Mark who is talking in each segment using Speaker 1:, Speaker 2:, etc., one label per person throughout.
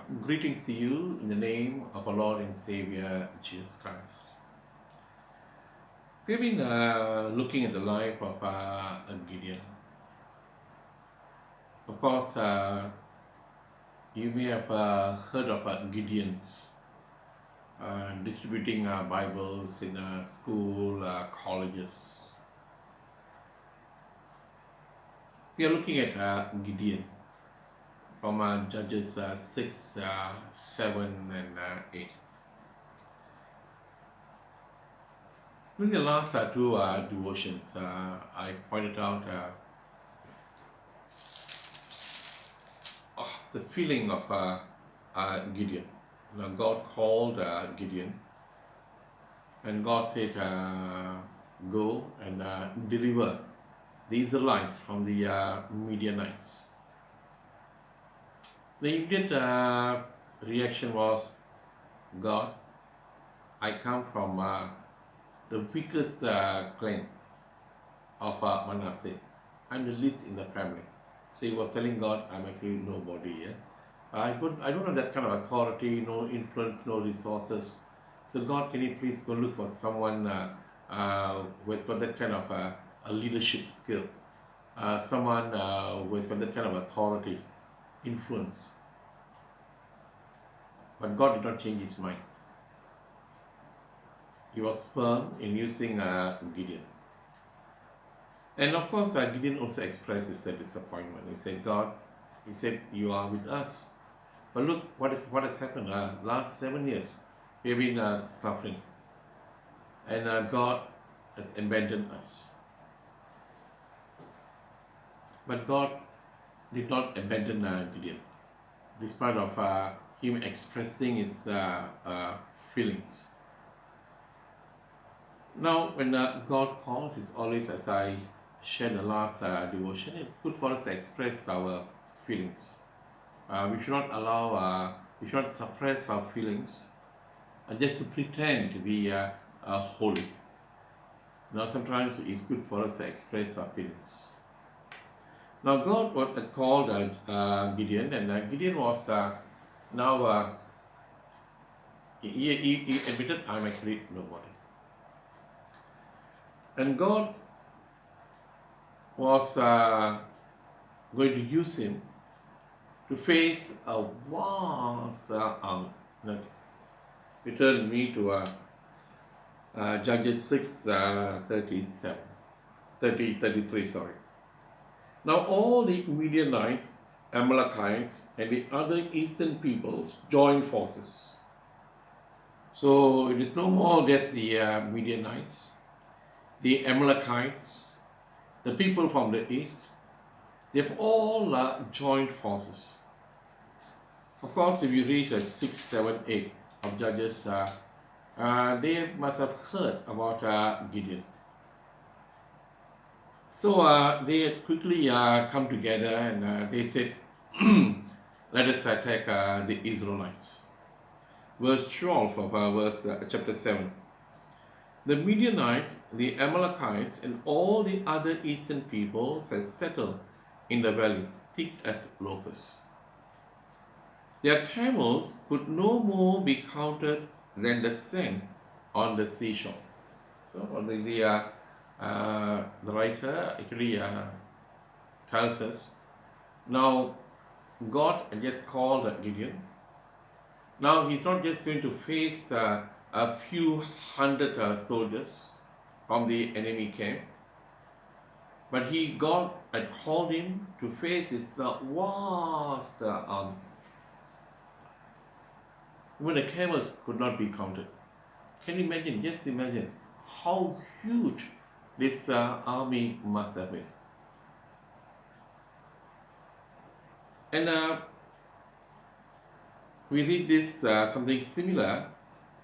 Speaker 1: Greetings to you in the name of our Lord and Savior Jesus Christ. We've been looking at the life of Gideon. Of course, you may have heard of Gideons distributing Bibles in school, colleges. We are looking at Gideon from Judges 6, 7, and 8. During the last two devotions, I pointed out the feeling of Gideon. Now, God called Gideon, and God said, "Go and deliver the Israelites from the Midianites." The immediate reaction was, "God, I come from the weakest clan of Manasseh. I'm the least in the family." So he was telling God, "I'm actually nobody. Yeah? I don't have that kind of authority, no influence, no resources. So God, can you please go look for someone who has got that kind of a leadership skill, someone who has got that kind of authority, influence." But God did not change his mind. He was firm in using Gideon. And of course, Gideon also expressed his disappointment. He said, "God, you said you are with us. But look, what has happened? Last 7 years, we have been suffering. And God has abandoned us." But God did not abandon Gideon, despite of him expressing his feelings. Now, when God calls, it's always, as I shared the last devotion, it's good for us to express our feelings. We should not we should not suppress our feelings just to pretend to be holy. Now, sometimes it's good for us to express our feelings. Now, God called Gideon, and Gideon was now he admitted, "I'm actually nobody." And God was going to use him to face a vast army. Okay. Return with me to Judges 6, 33. Sorry. Now all the Midianites, Amalekites, and the other eastern peoples joined forces. So it is no more just the Midianites, the Amalekites, the people from the east. They've all joined forces. Of course, if you read 6, 7, 8 of Judges, they must have heard about Gideon. So they had quickly come together, and they said, "Let us attack the Israelites." Verse 12 of chapter 7. The Midianites, the Amalekites, and all the other eastern peoples had settled in the valley, thick as locusts. Their camels could no more be counted than the sand on the seashore. So the writer actually tells us, now God just called Gideon. Now he's not just going to face a few hundred soldiers from the enemy camp, but God had called him to face this vast army. Even the camels could not be counted. Can you imagine? Just imagine how huge this army must have been. And we read this something similar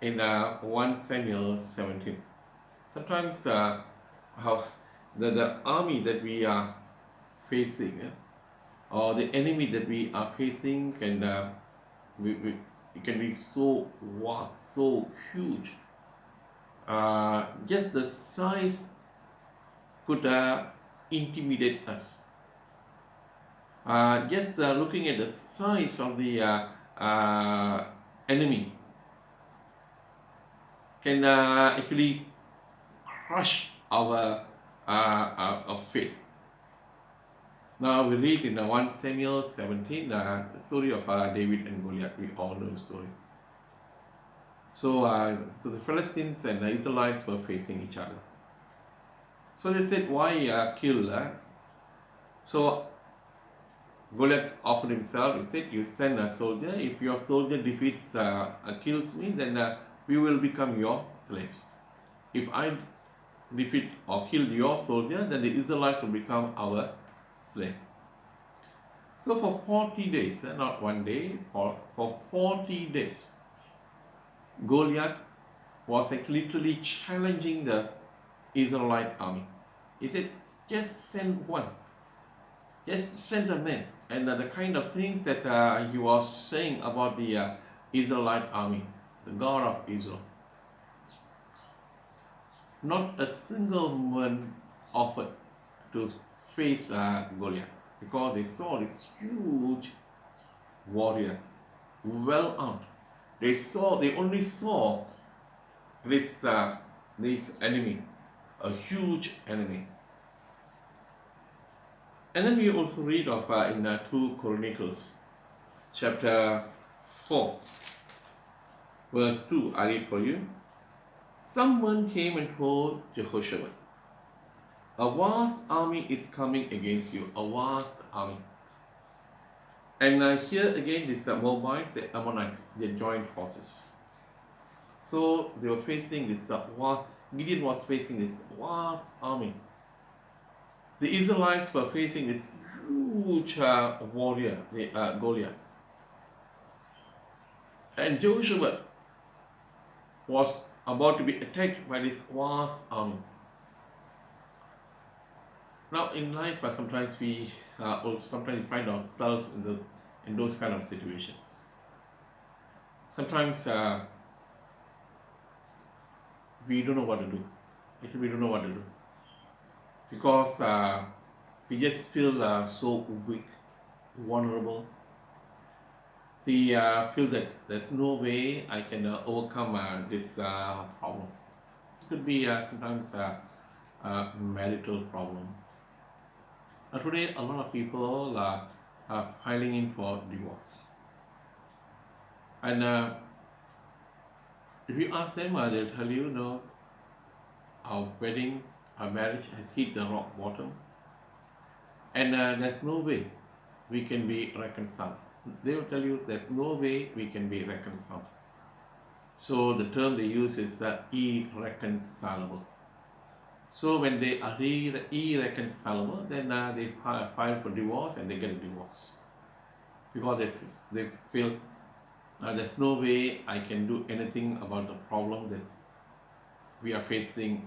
Speaker 1: in 1 Samuel 17. Sometimes how the army that we are facing, or the enemy that we are facing, it can be so vast, so huge. Just the size could intimidate us. Just looking at the size of the uh, enemy can actually crush our faith. Now we read in 1 Samuel 17 the story of David and Goliath. We all know the story. So the Philistines and the Israelites were facing each other. So they said, why kill? So Goliath offered himself. He said, you send a soldier. If your soldier defeats, kills me, then we will become your slaves. If I defeat or kill your soldier, then the Israelites will become our slave. So for 40 days, not one day, for 40 days, Goliath was literally challenging the Israelite army. He said, just send one. Just send a man. And the kind of things that he was saying about the Israelite army, the God of Israel. Not a single man offered to face Goliath, because they saw this huge warrior, well armed. They only saw this enemy, a huge enemy. And then we also read of in 2 Chronicles, chapter 4, verse 2. I read for you. Someone came and told Jehoshaphat, a vast army is coming against you, a vast army. And here again, these Moabites, the Ammonites, they joined forces. So they were facing this vast, Gideon was facing this vast army. The Israelites were facing this huge warrior, Goliath. And Jehoshaphat was about to be attacked by this vast army. Now in life, sometimes we find ourselves in those kind of situations. Sometimes we don't know what to do. Actually, we don't know what to do, because we just feel so weak, vulnerable. We feel that there's no way I can overcome this problem. It could be sometimes a marital problem. Today, a lot of people are filing in for divorce. And if you ask them, they'll tell you, no, our marriage has hit the rock bottom, and there's no way we can be reconciled. They will tell you there's no way we can be reconciled. So the term they use is irreconcilable. So when they are irreconcilable, then they file for divorce and they get a divorce, because they feel there's no way I can do anything about the problem that we are facing.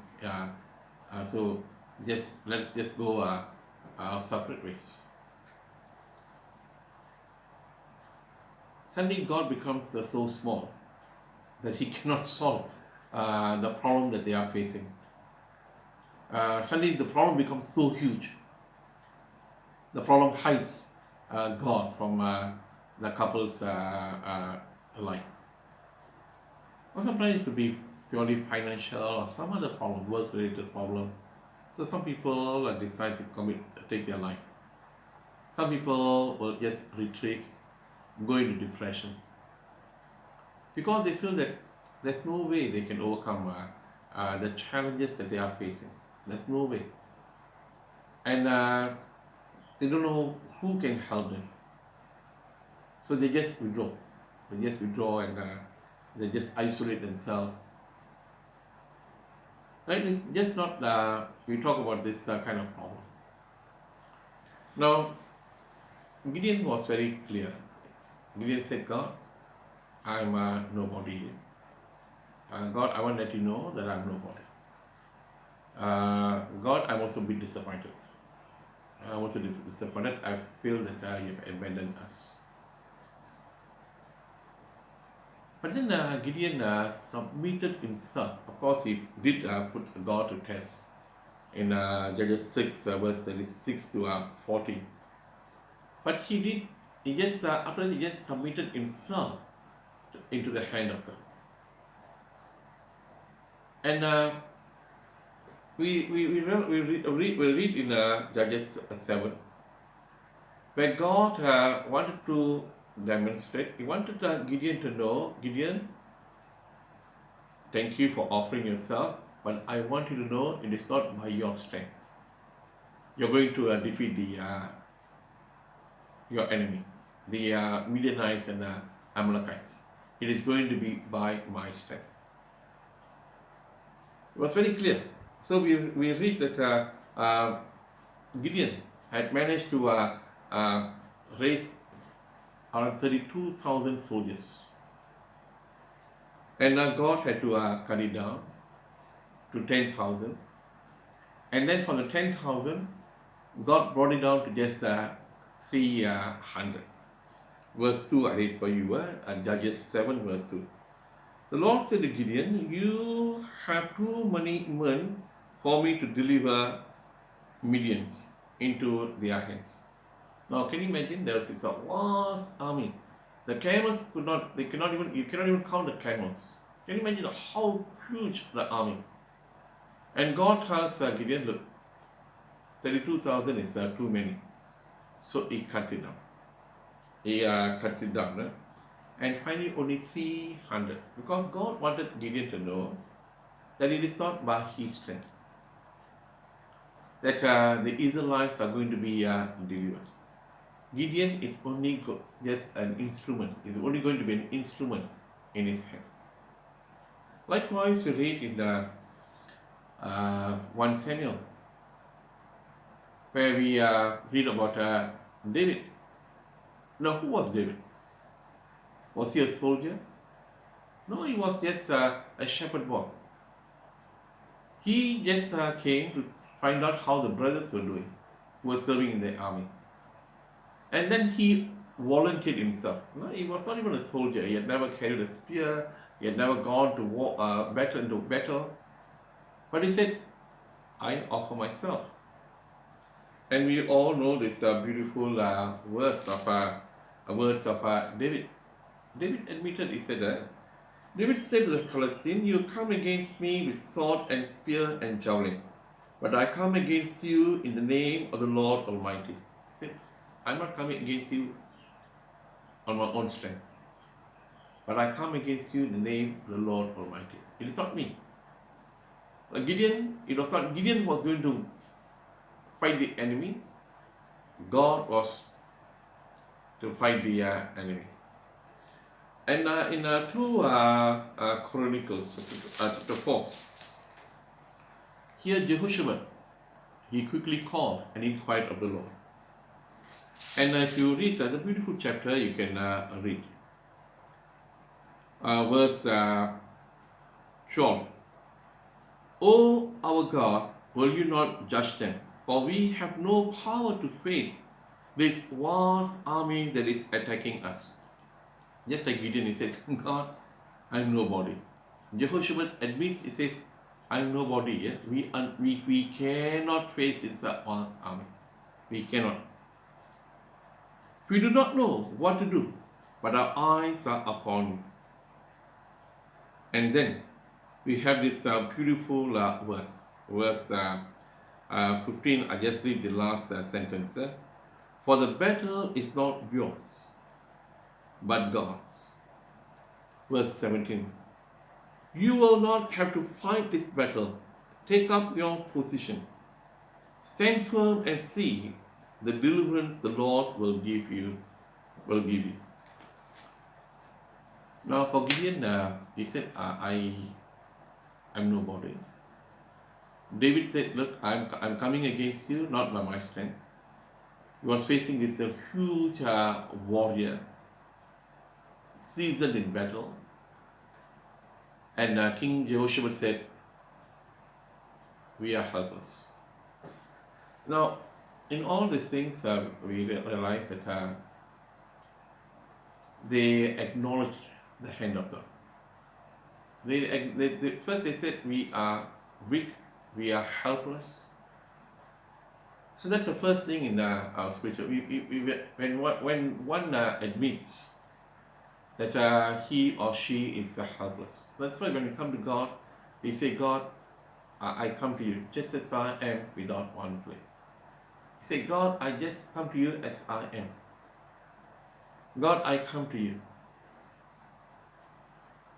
Speaker 1: So let's just go our separate ways. Suddenly God becomes so small that he cannot solve the problem that they are facing. Suddenly the problem becomes so huge. The problem hides God from the couple's life. Or sometimes it could be purely financial or some other problem, work-related problem. So some people decide to take their life. Some people will just retreat, go into depression, because they feel that there's no way they can overcome the challenges that they are facing. There's no way. And they don't know who can help them. So they just withdraw. And they just isolate themselves. Right? It's just not, we talk about this kind of problem. Now, Gideon was very clear. Gideon said, God, I'm nobody here. God, I want to let you know that I'm nobody. God, I'm also a bit disappointed. I'm also disappointed. I feel that you've abandoned us. But then Gideon submitted himself. Of course, he did put God to test in Judges 6, verse 36 to 40. But he did after he just submitted himself into the hand of God. And we read in Judges 7, where God wanted to demonstrate, he wanted Gideon to know, Gideon, thank you for offering yourself, but I want you to know it is not by your strength. You're going to defeat your enemy, the Midianites and Amalekites. It is going to be by my strength. It was very clear. So we read that Gideon had managed to raise around 32,000 soldiers. And God had to cut it down to 10,000. And then from the 10,000, God brought it down to just 300. Verse 2, I read for you, Judges 7, verse 2. The Lord said to Gideon, you have too many men for me to deliver Midians into their hands. Now, can you imagine? There was this vast army. The camels you cannot even count the camels. Can you imagine how huge the army? And God tells Gideon, look, 32,000 is too many. So he cuts it down. He cuts it down. And finally only 300. Because God wanted Gideon to know that it is not by his strength that the Israelites are going to be delivered. Gideon is only just an instrument. Is only going to be an instrument in his hand. Likewise, we read in 1 Samuel, where we read about David. Now, who was David? Was he a soldier? No, he was just a shepherd boy. He just came to find out how the brothers were doing, who were serving in the army. And then he volunteered himself. No, he was not even a soldier. He had never carried a spear. He had never gone to war, into battle. But he said, I offer myself. And we all know this beautiful words of David. David admitted, he said, David said to the Philistine, you come against me with sword and spear and javelin, but I come against you in the name of the Lord Almighty. He said, I'm not coming against you on my own strength, but I come against you in the name of the Lord Almighty. It is not me. Gideon was going to fight the enemy. God was to fight the enemy. And in 2 Chronicles chapter 4, here Jehoshaphat, he quickly called and inquired of the Lord. And if you read the beautiful chapter, you can read verse 12. O our God, will you not judge them? For we have no power to face this vast army that is attacking us. Just like Gideon, he said, God, I'm nobody. Jehoshaphat admits, he says, I'm nobody. Yeah? We cannot face this vast army. We cannot. We do not know what to do, but our eyes are upon you. And then we have this beautiful verse. Verse 15, I just read the last sentence. For the battle is not yours, but God's. Verse 17. You will not have to fight this battle. Take up your position. Stand firm and see the deliverance the Lord will give you. Now for Gideon, he said, I'm nobody. David said, look, I'm coming against you, not by my strength. He was facing this huge warrior, seasoned in battle. And King Jehoshaphat said, we are helpless. Now, in all these things, we realize that they acknowledged the hand of God. First they said, we are weak, we are helpless. So that's the first thing in our spiritual. When one admits that he or she is helpless, that's why when we come to God, we say, God, I come to you just as I am without one play. We say, God, I just come to you as I am. God, I come to you.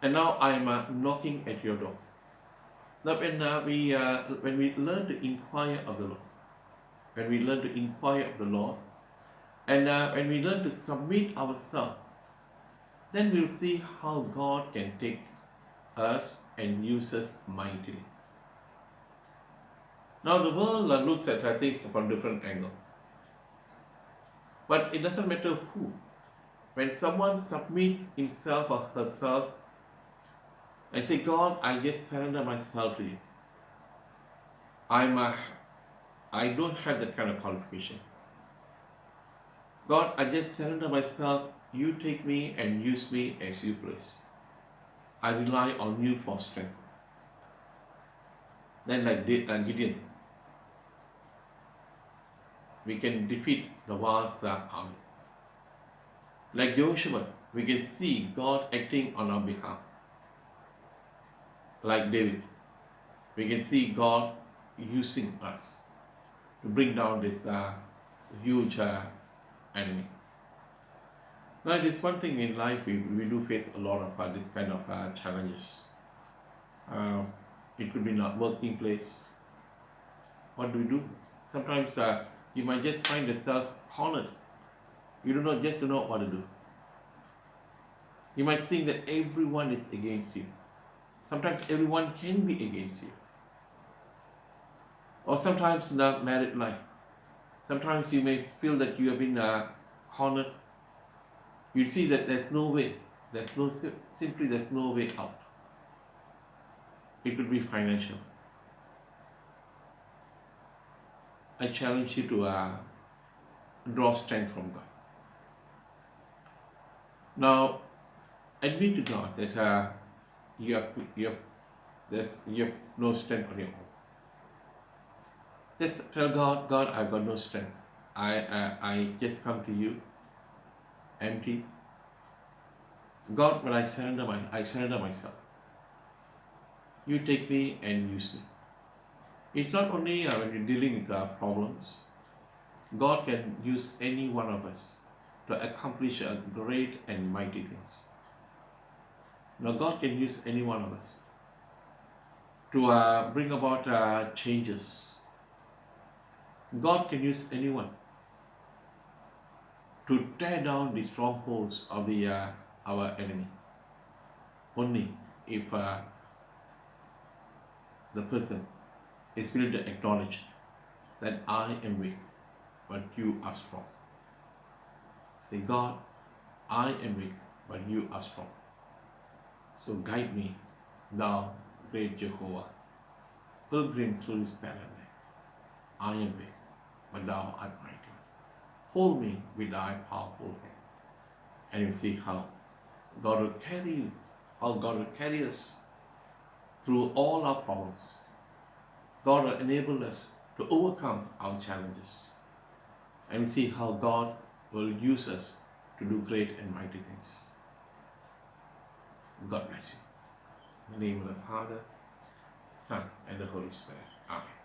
Speaker 1: And now I am knocking at your door. Now when we learn to inquire of the Lord, when we learn to inquire of the Lord, and when we learn to submit ourselves, then we'll see how God can take us and use us mightily. Now the world looks at things from different angle, but it doesn't matter who. When someone submits himself or herself and say, God, I just surrender myself to you. I don't have that kind of qualification. God, I just surrender myself. You take me and use me as you please. I rely on you for strength. Then like Gideon, we can defeat the vast army. Like Joshua, we can see God acting on our behalf. Like David, we can see God using us to bring down this huge enemy. Now, it is one thing in life we do face a lot of this kind of challenges. It could be in a working place. What do? Sometimes you might just find yourself cornered. You do not just know what to do. You might think that everyone is against you. Sometimes everyone can be against you. Or sometimes in the married life, sometimes you may feel that you have been cornered. You see that there's no way. There's no way out. It could be financial. I challenge you to draw strength from God. Now, admit to God that you have no strength on your own. Just tell God, God, I've got no strength. I just come to you empty. God, when I surrender myself. You take me and use me. It's not only when you're dealing with problems. God can use any one of us to accomplish great and mighty things. Now, God can use any one of us to bring about changes. God can use anyone to tear down the strongholds of our enemy. Only if the person is willing to acknowledge that I am weak, but you are strong. Say, God, I am weak, but you are strong. So guide me, thou great Jehovah, pilgrim through this barren land. I am weak, but thou art mighty. Hold me with thy powerful hand. And you see how God will carry you, how God will carry us through all our problems. God will enable us to overcome our challenges. And see how God will use us to do great and mighty things. God bless you. In the name of the Father, Son, and the Holy Spirit. Amen.